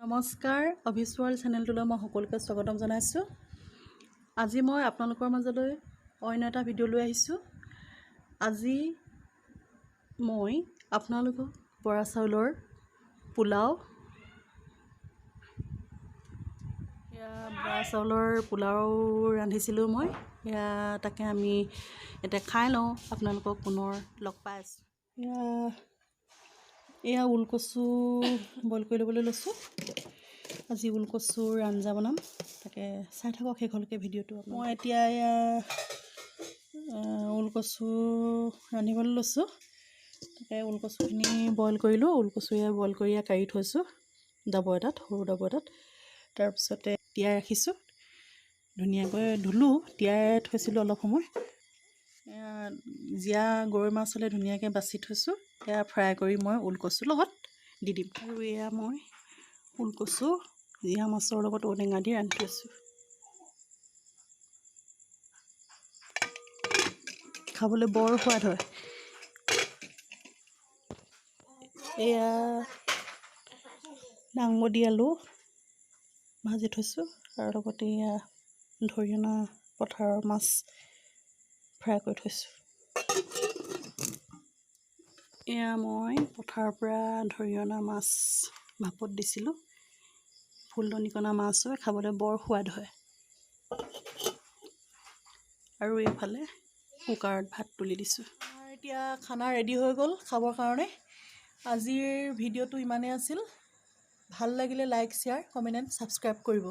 নমস্কাৰ অভিশ্বৰ চেনেলটোলৈ মই সকলোকে স্বাগতম জনাইছোঁ। আজি মই আপোনালোকৰ মাজলৈ অন্য এটা ভিডিঅ' লৈ আহিছোঁ। আজি মই আপোনালোকক বৰা চাউলৰ পোলাও ৰান্ধিছিলোঁ মই। তাকে আমি এতিয়া খাই লওঁ, আপোনালোকক পুনৰ লগ পাই আছোঁ। এয়া ওলকচু বইল কৰি ল'বলৈ লৈছোঁ। আজি ওলকচুৰ আঞ্জা বনাম, তাকে চাই থাকক শেষলৈকে ভিডিঅ'টো। মই এতিয়া এয়া ওলকচু ৰান্ধিবলৈ লৈছোঁ। তাকে ওলকচুখিনি বইল কৰিলোঁ। ওলকচু বইল কৰি কাঢ়ি থৈছোঁ ডাবৰ এটাত, সৰু ডাবৰ এটাত। তাৰপিছতে তিয়াই ৰাখিছোঁ, ধুনীয়াকৈ ধুলোঁ, তিয়াই থৈছিলোঁ অলপ সময়। জীয়া গৰৈ মাছ হ'লে ধুনীয়াকৈ বাছি থৈছোঁ। এয়া ফ্ৰাই কৰি মই ওলকচুৰ লগত দি দিম। আৰু এয়া মই ওলকচু জীয়া মাছৰ লগত ঔটেঙা দি ৰান্ধি থৈছোঁ। খাবলৈ বৰ সোৱাদ হয়। এয়া দাংবডি আলু ভাজি থৈছোঁ, আৰু লগতে এয়া ধৰিঅনা পথাৰৰ মাছ ফ্ৰাই কৰি থৈছোঁ। এয়া মই পথাৰৰ পৰা ধৰিঅনা মাছ ভাপত দিছিলোঁ। ফুলদনিকণা মাছ হয়, খাবলৈ বৰ সোৱাদ হয়। আৰু এইফালে কুকাৰত ভাত তুলি দিছোঁ। আমাৰ এতিয়া খানা ৰেডি হৈ গ'ল খাবৰ কাৰণে। আজিৰ ভিডিঅ'টো ইমানেই আছিল। ভাল লাগিলে like, share, comment and subscribe কৰিব।